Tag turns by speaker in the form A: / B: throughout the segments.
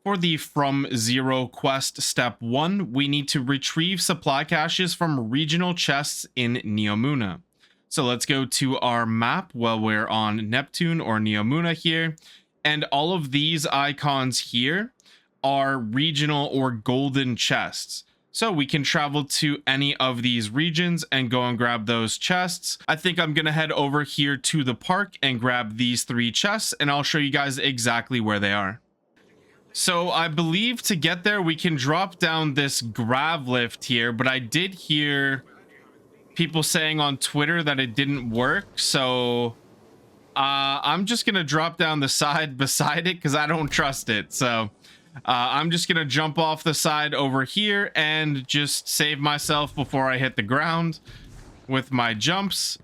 A: For the From Zero quest step 1, we need to retrieve supply caches from regional chests in Neomuna. So let's go to our map while we're on Neptune or Neomuna here. And all of these icons here are regional or golden chests. So we can travel to any of these regions and go and grab those chests. I think I'm going to head over here to the park and grab these 3 chests, and I'll show you guys exactly where they are. So I believe to get there, we can drop down this grav lift here, but I did hear people saying on Twitter that it didn't work. So I'm just going to drop down the side beside it because I don't trust it. So I'm just going to jump off the side over here and just save myself before I hit the ground with my jumps.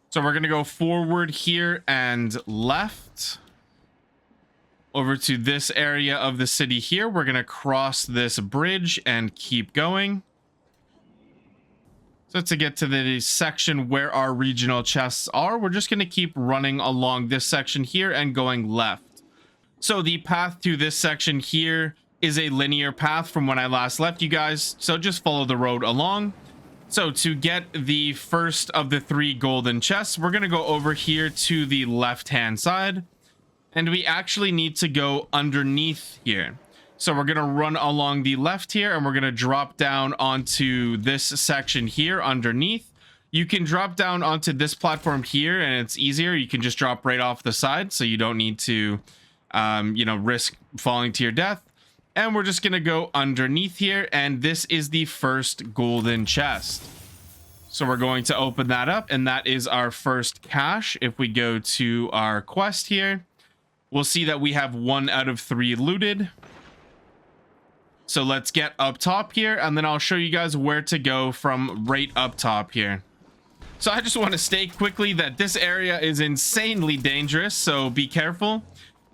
A: So we're going to go forward here and left over to this area of the city here. We're going to cross this bridge and keep going. So to get to the section where our regional chests are, we're just going to keep running along this section here and going left. So the path to this section here is a linear path from when I last left you guys. So just follow the road along. So to get the first of the 3 golden chests, we're going to go over here to the left-hand side. And we actually need to go underneath here. So we're going to run along the left here, and we're going to drop down onto this section here underneath. You can drop down onto this platform here, and it's easier. You can just drop right off the side, so you don't need to risk falling to your death. And we're just gonna go underneath here, and this is the first golden chest. So we're going to open that up, and that is our first cache. If we go to our quest here, we'll see that we have 1 out of 3 looted. So let's get up top here, and then I'll show you guys where to go from right up top here. So I just want to state quickly that this area is insanely dangerous, so be careful.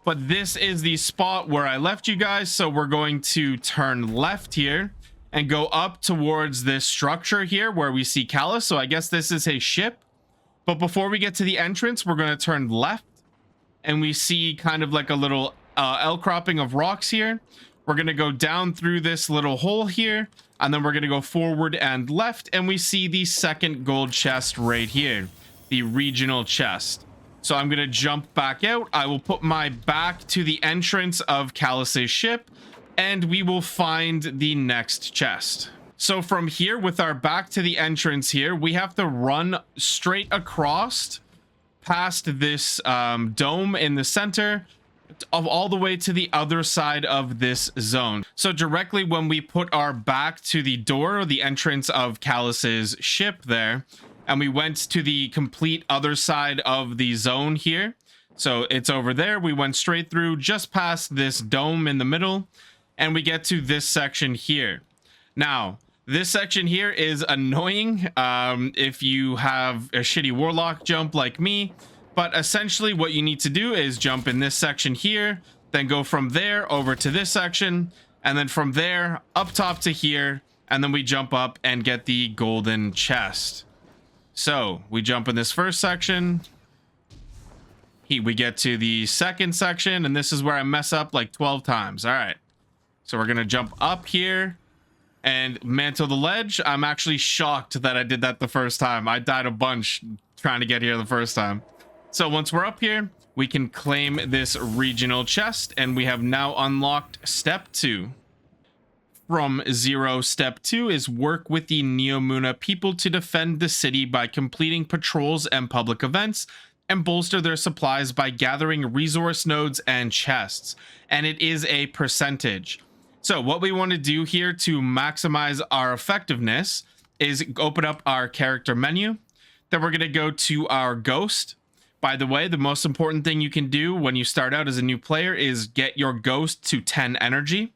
A: But this is the spot where I left you guys, so we're going to turn left here and go up towards this structure here where we see Callus. So I guess this is his ship. But before we get to the entrance, we're going to turn left, and we see kind of like a little outcropping of rocks here. We're going to go down through this little hole here, and then we're going to go forward and left, and we see the second gold chest right here, the regional chest. So I'm going to jump back out. I will put my back to the entrance of Callus's ship, and we will find the next chest. So from here, with our back to the entrance here, we have to run straight across past this dome in the center of all the way to the other side of this zone. So directly when we put our back to the door or the entrance of Callus's ship there, and we went to the complete other side of the zone here. So it's over there. We went straight through just past this dome in the middle, and we get to this section here. Now, this section here is annoying if you have a shitty warlock jump like me. But essentially what you need to do is jump in this section here, then go from there over to this section, and then from there up top to here, and then we jump up and get the golden chest. So we jump in this first section. We get to the second section, and this is where I mess up like 12 times. All right. So we're going to jump up here and mantle the ledge. I'm actually shocked that I did that the first time. I died a bunch trying to get here the first time. So once we're up here, we can claim this regional chest, and we have now unlocked step 2. From Zero, step 2 is work with the Neomuna people to defend the city by completing patrols and public events, and bolster their supplies by gathering resource nodes and chests. And it is a percentage. So what we want to do here to maximize our effectiveness is open up our character menu. Then we're going to go to our ghost. By the way, the most important thing you can do when you start out as a new player is get your ghost to 10 energy.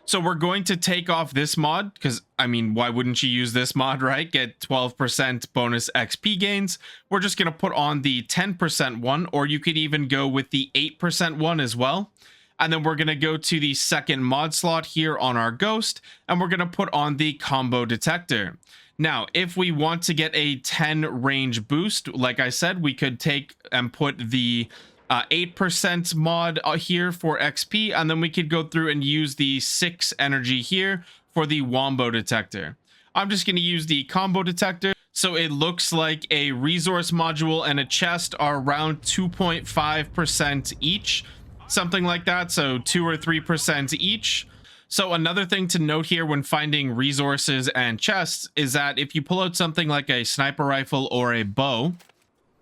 A: So we're going to take off this mod because, I mean, why wouldn't you use this mod, right? Get 12% bonus XP gains. We're just going to put on the 10% one, or you could even go with the 8% one as well. And then we're going to go to the second mod slot here on our ghost, and we're going to put on the combo detector. Now, if we want to get a 10 range boost, like I said, we could take and put the 8% mod here for XP, and then we could go through and use the 6 energy here for the wombo detector. I'm just going to use the combo detector. So it looks like a resource module and a chest are around 2.5% each, something like that. So 2 or 3% each. So another thing to note here when finding resources and chests is that if you pull out something like a sniper rifle or a bow,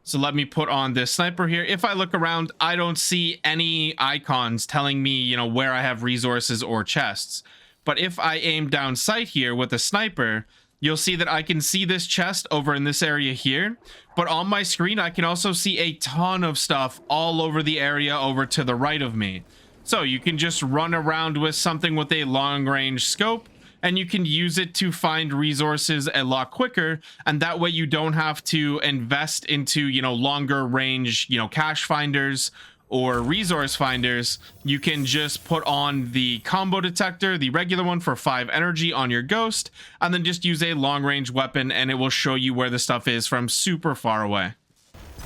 A: so let me put on this sniper here. If I look around, I don't see any icons telling me, you know, where I have resources or chests. But if I aim down sight here with a sniper, you'll see that I can see this chest over in this area here. But on my screen, I can also see a ton of stuff all over the area over to the right of me. So you can just run around with something with a long range scope, and you can use it to find resources a lot quicker. And that way you don't have to invest into, you know, longer range, you know, cache finders or resource finders. You can just put on the combo detector, the regular one for 5 energy on your ghost, and then just use a long range weapon and it will show you where the stuff is from super far away.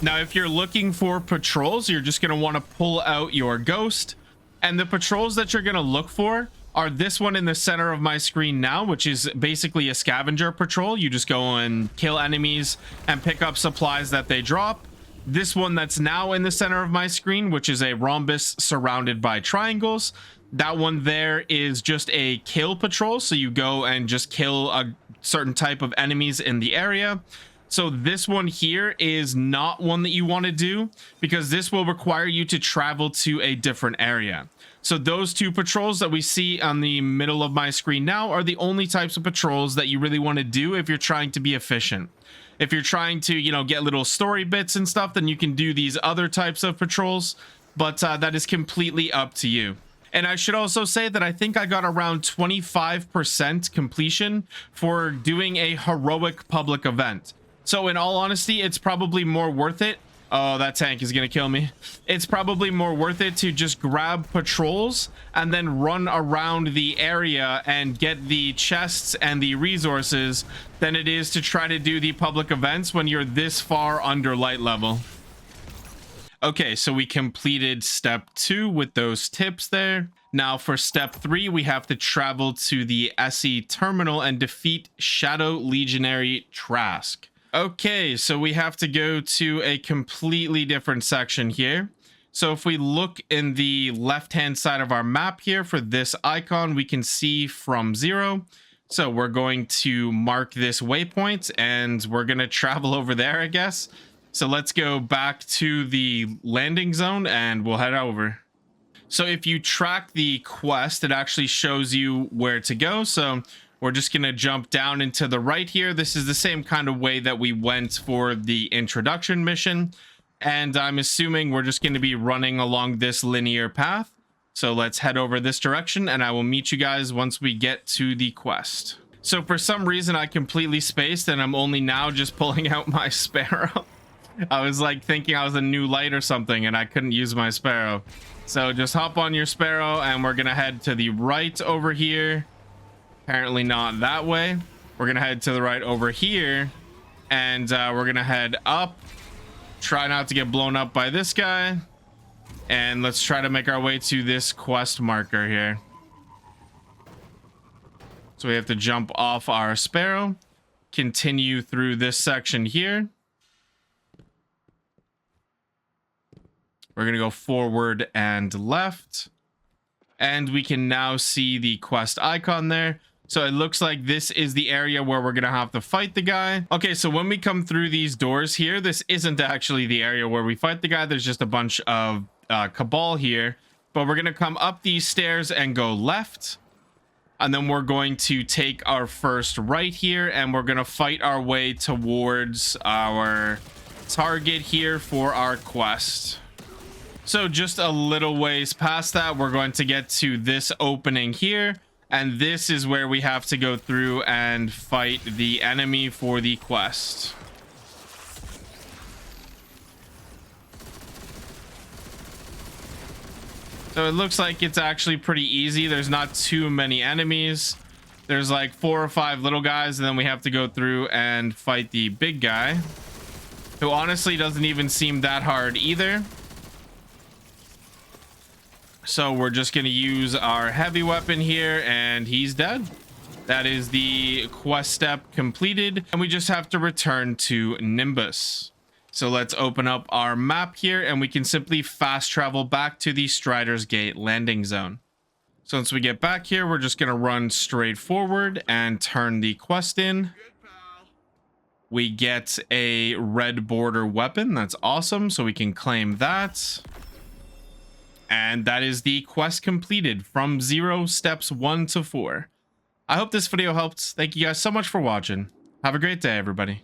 A: Now, if you're looking for patrols, you're just going to want to pull out your ghost, and the patrols that you're going to look for are this one in the center of my screen now, which is basically a scavenger patrol. You just go and kill enemies and pick up supplies that they drop. This one that's now in the center of my screen, which is a rhombus surrounded by triangles. That one there is just a kill patrol. So you go and just kill a certain type of enemies in the area. So this one here is not one that you want to do, because this will require you to travel to a different area. So those 2 patrols that we see on the middle of my screen now are the only types of patrols that you really want to do if you're trying to be efficient. If you're trying to, you know, get little story bits and stuff, then you can do these other types of patrols, but that is completely up to you. And I should also say that I think I got around 25% completion for doing a heroic public event. So in all honesty, it's probably more worth it. Oh, that tank is gonna kill me. It's probably more worth it to just grab patrols and then run around the area and get the chests and the resources than it is to try to do the public events when you're this far under light level. Okay, so we completed step 2 with those tips there. Now for step 3, we have to travel to the SE terminal and defeat Shadow Legionary Trask. Okay, so we have to go to a completely different section here. So if we look in the left-hand side of our map here for this icon, we can see from 0. So we're going to mark this waypoint and we're going to travel over there, I guess. So let's go back to the landing zone and we'll head over. So if you track the quest, it actually shows you where to go. So we're just going to jump down into the right here. This is the same kind of way that we went for the introduction mission. And I'm assuming we're just going to be running along this linear path. So let's head over this direction and I will meet you guys once we get to the quest. So for some reason I completely spaced and I'm only now just pulling out my sparrow. I was like thinking I was a new light or something and I couldn't use my sparrow. So just hop on your sparrow and we're going to head to the right over here. Apparently not that way. We're gonna head to the right over here and we're gonna head up, try not to get blown up by this guy, and let's try to make our way to this quest marker here. So we have to jump off our sparrow, continue through this section here. We're gonna go forward and left, and we can now see the quest icon there. So it looks like this is the area where we're going to have to fight the guy. Okay, so when we come through these doors here, this isn't actually the area where we fight the guy. There's just a bunch of cabal here. But we're going to come up these stairs and go left. And then we're going to take our first right here. And we're going to fight our way towards our target here for our quest. So just a little ways past that, we're going to get to this opening here. And this is where we have to go through and fight the enemy for the quest. So it looks like it's actually pretty easy. There's not too many enemies. There's like 4 or 5 little guys, and then we have to go through and fight the big guy, who honestly doesn't even seem that hard either. So we're just going to use our heavy weapon here, and he's dead. That is the quest step completed, and we just have to return to Nimbus. So let's open up our map here, and we can simply fast travel back to the Strider's Gate landing zone. So once we get back here, we're just going to run straight forward and turn the quest in. We get a red border weapon. That's awesome. So we can claim that. And that is the quest completed from 0 steps 1 to 4. I hope this video helped. Thank you guys so much for watching. Have a great day, everybody.